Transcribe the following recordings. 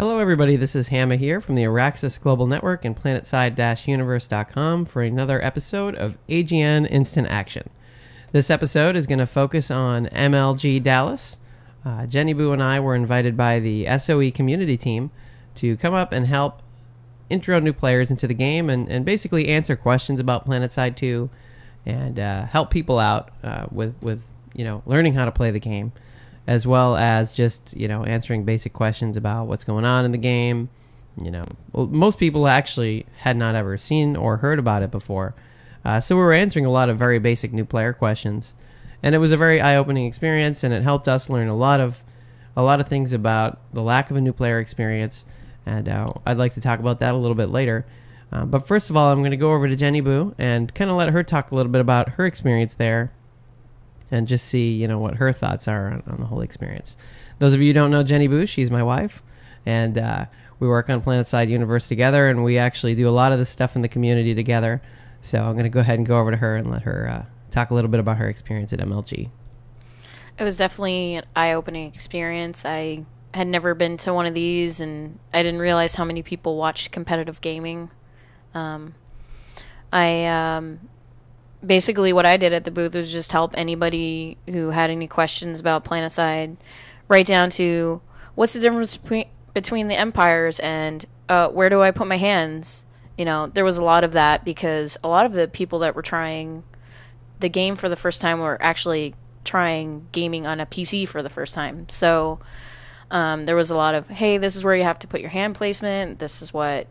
Hello everybody, this is Hamma here from the Araxis Global Network and PlanetSide-Universe.com for another episode of AGN Instant Action. This episode is going to focus on MLG Dallas. Jennyboo and I were invited by the SOE community team to come up and help intro new players into the game and basically answer questions about PlanetSide 2 and help people out with learning how to play the game, as well as just, answering basic questions about what's going on in the game. Most people actually had not ever seen or heard about it before. So we were answering a lot of very basic new player questions. And it was a very eye-opening experience, and it helped us learn a lot of things about the lack of a new player experience. And I'd like to talk about that a little bit later. But first of all, I'm going to go over to Jennyboo and kind of let her talk a little bit about her experience there, and just see, what her thoughts are on the whole experience. Those of you who don't know Jennyboo, she's my wife, and we work on PlanetSide Universe together, and we actually do a lot of this stuff in the community together. So I'm going to go ahead and go over to her and let her talk a little bit about her experience at MLG. It was definitely an eye-opening experience. I had never been to one of these, and I didn't realize how many people watched competitive gaming. Basically, what I did at the booth was just help anybody who had any questions about PlanetSide, right down to what's the difference between the empires and where do I put my hands. There was a lot of that because a lot of the people that were trying the game for the first time were actually trying gaming on a PC for the first time. So there was a lot of, hey, this is where you have to put your hand placement. This is what,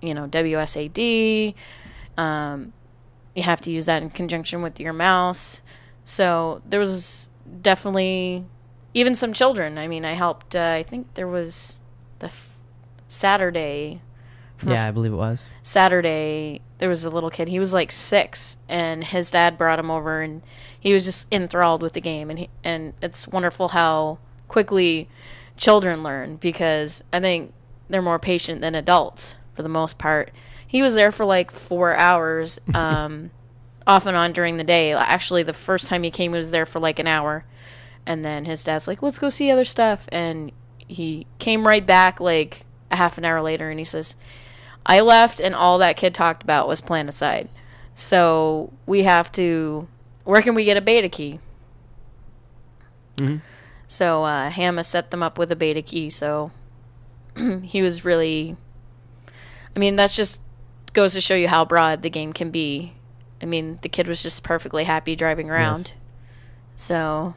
WSAD. You have to use that in conjunction with your mouse. So there was definitely even some children. I mean, I helped, I think there was the Saturday. Yeah, I believe it was. Saturday, there was a little kid. He was like 6, and his dad brought him over, and he was just enthralled with the game. And it's wonderful how quickly children learn, because I think they're more patient than adults for the most part. He was there for like 4 hours, off and on during the day. Actually, the first time he came, he was there for like an hour. And then his dad's like, let's go see other stuff. And he came right back like a half an hour later, and he says, I left, and all that kid talked about was PlanetSide. So we have to, where can we get a beta key? Mm-hmm. So Hamma set them up with a beta key. So he was really, that's just goes to show you how broad the game can be. The kid was just perfectly happy driving around. Yes. So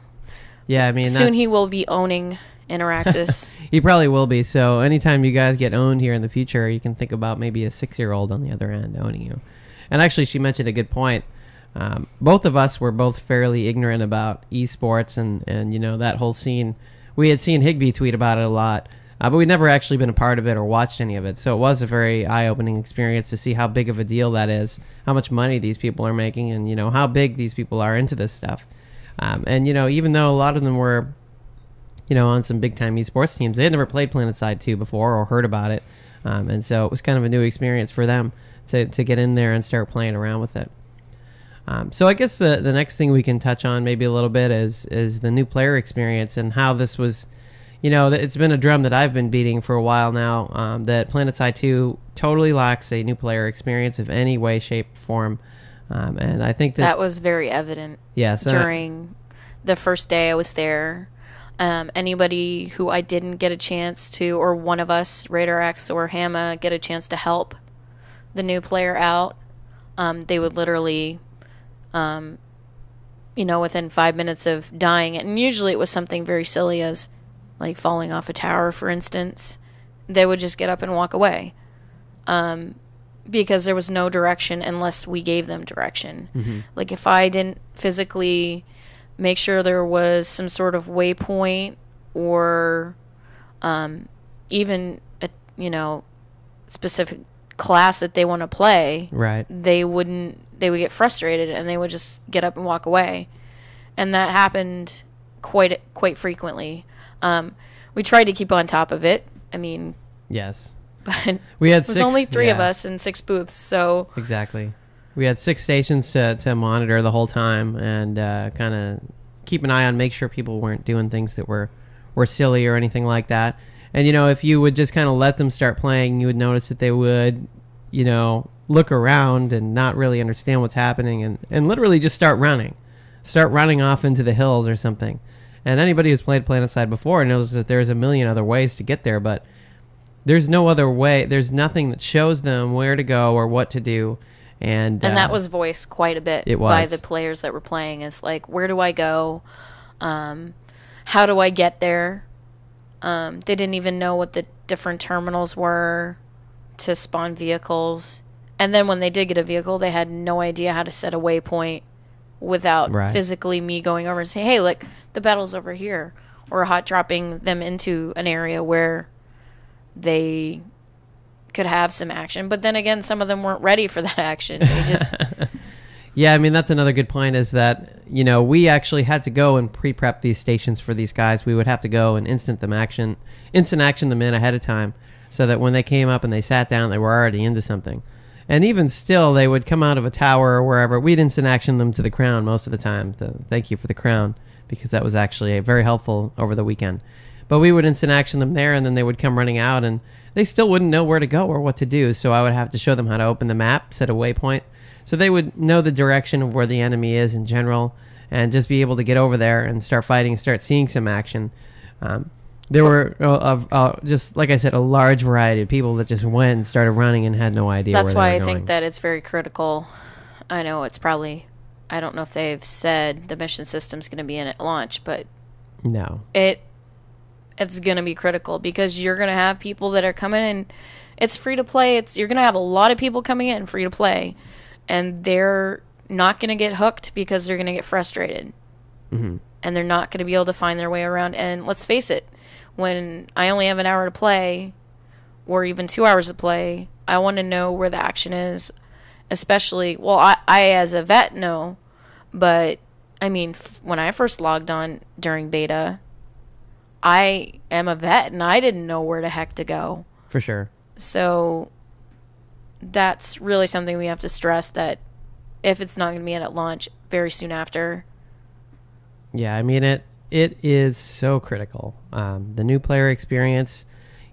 yeah, soon he will be owning Araxis. He probably will be. So anytime you guys get owned here in the future, you can think about maybe a 6-year-old on the other end owning you. And actually, she mentioned a good point. Both of us were both fairly ignorant about esports and that whole scene. We had seen Higby tweet about it a lot. But we'd never actually been a part of it or watched any of it. So it was a very eye-opening experience to see how big of a deal that is, how much money these people are making, and, how big these people are into this stuff. And, even though a lot of them were, on some big-time esports teams, they had never played PlanetSide 2 before or heard about it. And so it was kind of a new experience for them to get in there and start playing around with it. So I guess the next thing we can touch on maybe a little bit is the new player experience and how this was... it's been a drum that I've been beating for a while now, that PlanetSide 2 totally lacks a new player experience of any way, shape, form. And I think that was very evident. Yes, during the first day I was there. Anybody who I didn't get a chance to, or one of us, Raider X or Hamma, get a chance to help the new player out, they would literally... within 5 minutes of dying, and usually it was something very silly as like falling off a tower, for instance, they would just get up and walk away. Because there was no direction unless we gave them direction. Mm-hmm. Like if I didn't physically make sure there was some sort of waypoint or even a specific class that they want to play, right, they would get frustrated and they would just get up and walk away. And that happened quite frequently. We tried to keep on top of it. Yes, but we had it was only 3 of us and 6 booths, so exactly. We had 6 stations to monitor the whole time and kind of keep an eye on, make sure people weren't doing things that were silly or anything like that. And, if you would just kind of let them start playing, you would notice that they would, look around and not really understand what's happening and literally just start running off into the hills or something. And anybody who's played PlanetSide before knows that there's a million other ways to get there, but there's no other way. There's nothing that shows them where to go or what to do. And that was voiced quite a bit by the players that were playing. It's like, where do I go? How do I get there? They didn't even know what the different terminals were to spawn vehicles. And then when they did get a vehicle, they had no idea how to set a waypoint without physically me going over and saying, hey, look, the battle's over here. Or hot dropping them into an area where they could have some action. But then again, some of them weren't ready for that action. They just... Yeah, I mean, that's another good point is that, we actually had to go and pre-prep these stations for these guys. We would have to go and instant action them in ahead of time so that when they came up and they sat down, they were already into something. And even still, they would come out of a tower or wherever. We'd instant action them to the crown most of the time. Thank you for the crown, because that was actually very helpful over the weekend. But we would instant action them there, and then they would come running out, and they still wouldn't know where to go or what to do. So I would have to show them how to open the map, set a waypoint, so they would know the direction of where the enemy is in general, and just be able to get over there and start fighting and start seeing some action. There were, just like I said, a large variety of people that just went and started running and had no idea where they were going. That's why I think that it's very critical. I know it's probably... I don't know if they've said the mission system's going to be in at launch, but... No. It's going to be critical because you're going to have people that are coming in. It's free to play. You're going to have a lot of people coming in free to play, and they're not going to get hooked because they're going to get frustrated. Mm-hmm. And they're not going to be able to find their way around. And let's face it, when I only have an hour to play, or even 2 hours to play, I want to know where the action is. Especially, well, I as a vet know, but I mean, when I first logged on during beta, I am a vet and I didn't know where the heck to go. For sure. So that's really something we have to stress, that if it's not going to be in at launch very soon after. Yeah, I mean, it is so critical. The new player experience,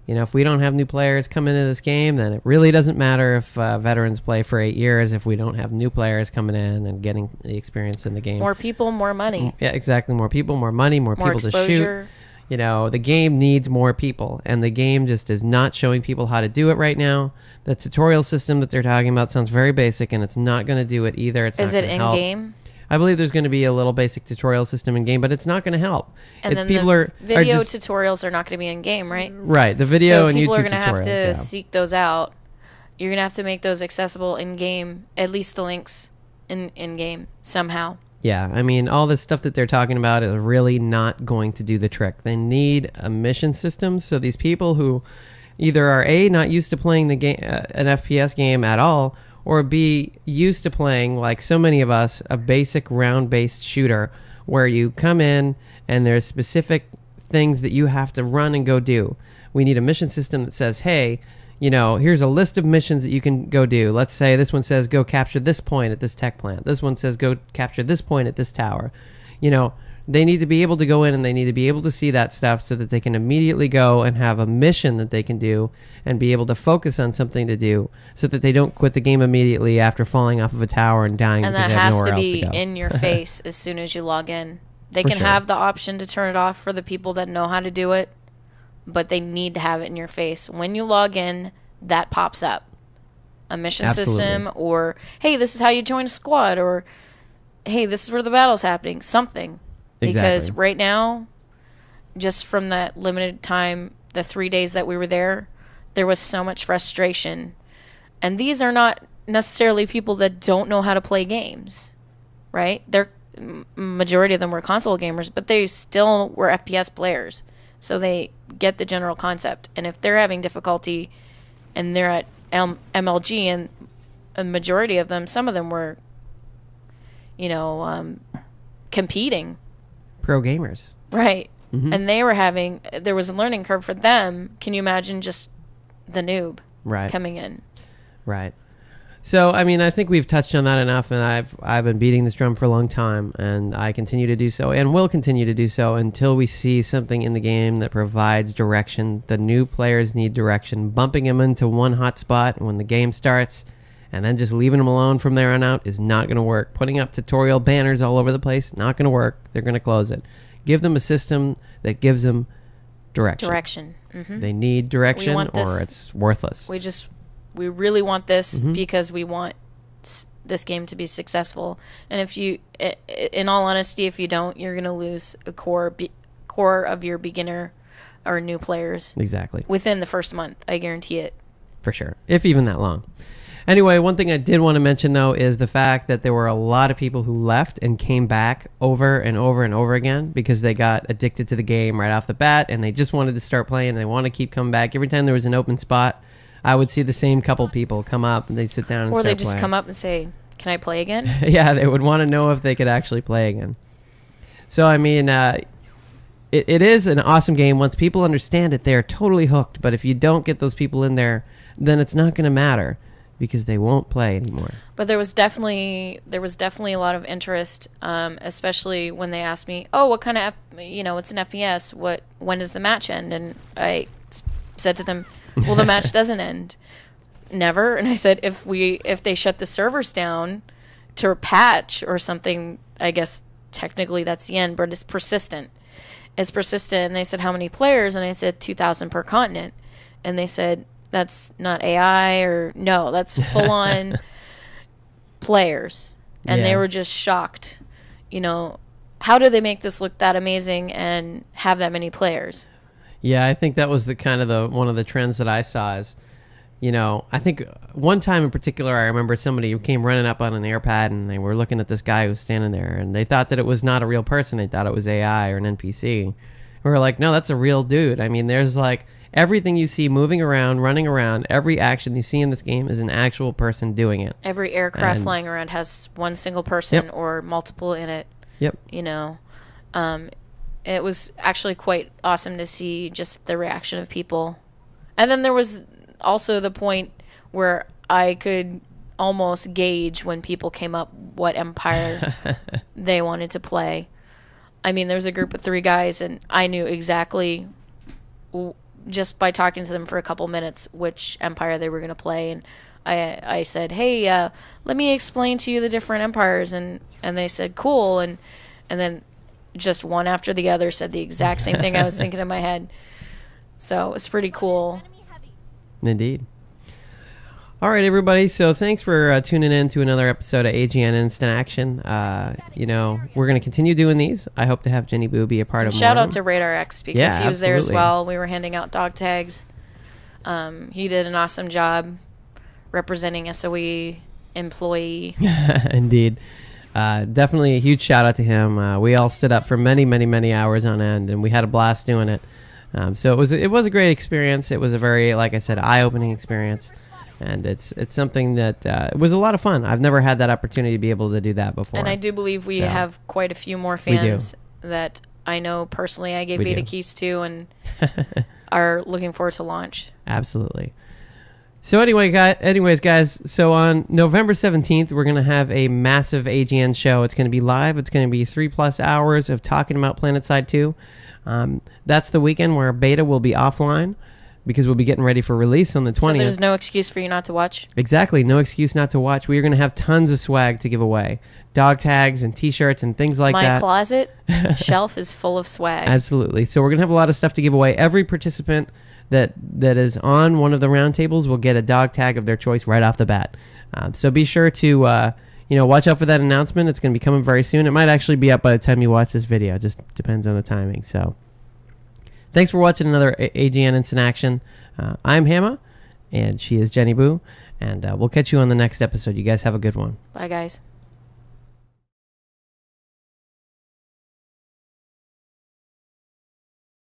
if we don't have new players come into this game, then it really doesn't matter if veterans play for 8 years if we don't have new players coming in and getting the experience in the game. More people, more money. Yeah, exactly. More people, more money, more people exposure. To shoot. The game needs more people, and the game just is not showing people how to do it right now. The tutorial system that they're talking about sounds very basic, and it's not going to do it either. Is it in-game? I believe there's going to be a little basic tutorial system in-game, but it's not going to help. And then the video tutorials are not going to be in-game, right? Right, the video and YouTube tutorials. So people are going to have to seek those out. You're going to have to make those accessible in-game, at least the links in-game, somehow. Yeah, I mean, all this stuff that they're talking about is really not going to do the trick. They need a mission system, so these people who either are A, not used to playing the game, an FPS game at all, or B, used to playing, like so many of us, a basic round-based shooter where you come in and there's specific things that you have to run and go do. We need a mission system that says, hey, here's a list of missions that you can go do. Let's say this one says go capture this point at this tech plant. This one says go capture this point at this tower. They need to be able to go in and they need to be able to see that stuff so that they can immediately go and have a mission that they can do and be able to focus on something to do so that they don't quit the game immediately after falling off of a tower and dying because they have nowhere else to go. And that has to be in your face as soon as you log in. They can have the option to turn it off for the people that know how to do it, but they need to have it in your face. When you log in, that pops up. A mission system, or, hey, this is how you join a squad, or, hey, this is where the battle's happening. Something. Because right now, just from that limited time, the 3 days that we were there was so much frustration. And these are not necessarily people that don't know how to play games, right? Majority of them were console gamers, but they still were FPS players. So they get the general concept. And if they're having difficulty and they're at MLG, and a majority of them, some of them were, competing. Pro gamers. Right. Mm-hmm. And there was a learning curve for them. Can you imagine just the noob coming in? Right. So, I mean, I think we've touched on that enough, and I've been beating this drum for a long time, and I continue to do so, and will continue to do so until we see something in the game that provides direction. The new players need direction. Bumping them into one hot spot when the game starts, and then just leaving them alone from there on out is not going to work. Putting up tutorial banners all over the place, not going to work. They're going to close it. Give them a system that gives them direction. Mm-hmm. They need direction, or it's worthless. We really want this because we want this game to be successful. And if you, in all honesty, if you don't, you're going to lose a core of your beginner or new players. Exactly. Within the first month, I guarantee it. For sure, if even that long. Anyway, one thing I did want to mention, though, is the fact that there were a lot of people who left and came back over and over and over again because they got addicted to the game right off the bat, and they just wanted to start playing, and they want to keep coming back. Every time there was an open spot, I would see the same couple people come up, and they'd sit down and start playing. Or they just playing. Come up and say, "Can I play again?" Yeah, they would want to know if they could actually play again. So, I mean, it is an awesome game. Once people understand it, they're totally hooked. But if you don't get those people in there, then it's not going to matter because they won't play anymore. But there was definitely a lot of interest, especially when they asked me, "Oh, what kind of it's an FPS? When does the match end?" And I said to them, "Well, the match doesn't end. Never." And I said, if they shut the servers down to patch or something, I guess technically that's the end, but it's persistent. It's persistent. And they said, "How many players?" And I said, 2,000 per continent. And they said, "That's not AI," or "No, that's full on players." And they were just shocked. How do they make this look that amazing and have that many players? Yeah, I think that was one of the trends that I saw is, I think one time in particular, I remember somebody who came running up on an AirPad and they were looking at this guy who was standing there and they thought that it was not a real person. They thought it was AI or an NPC. And we were like, no, that's a real dude. I mean, there's like everything you see moving around, running around, every action you see in this game is an actual person doing it. Every aircraft flying around has one single person or multiple in it. Yep. It was actually quite awesome to see just the reaction of people. And then there was also the point where I could almost gauge when people came up what empire they wanted to play. I mean, there was a group of 3 guys, and I knew exactly, just by talking to them for a couple minutes, which empire they were going to play. And I said, "Hey, let me explain to you the different empires." And they said, "Cool." And then just one after the other said the exact same thing I was thinking in my head. So it's pretty cool. Indeed. All right, everybody. So thanks for tuning in to another episode of AGN Instant Action. We're going to continue doing these. I hope to have Jennyboo be a part of them. Shout out to Radar X because he was there as absolutely. well. We were handing out dog tags. He did an awesome job representing SOE employee. Indeed. Definitely a huge shout out to him. We all stood up for many, many, many hours on end, and we had a blast doing it. So it was a great experience. It was a very, like I said, eye-opening experience, and it's something that it was a lot of fun. I've never had that opportunity to be able to do that before. And I do believe we have quite a few more fans that I know personally I gave beta keys to and are looking forward to launch. Absolutely. So anyways, guys, so on November 17th, we're going to have a massive AGN show. It's going to be live. It's going to be 3+ hours of talking about PlanetSide 2. That's the weekend where beta will be offline because we'll be getting ready for release on the 20th. So there's no excuse for you not to watch? Exactly. No excuse not to watch. We are going to have tons of swag to give away. Dog tags and T-shirts and things like that. My closet shelf is full of swag. Absolutely. So we're going to have a lot of stuff to give away. Every participant that is on one of the roundtables will get a dog tag of their choice right off the bat. So be sure to watch out for that announcement. It's going to be coming very soon. It might actually be up by the time you watch this video. It just depends on the timing. So thanks for watching another AGN Instant Action. I'm Hamma, and she is Jennyboo, and we'll catch you on the next episode. You guys have a good one. Bye, guys.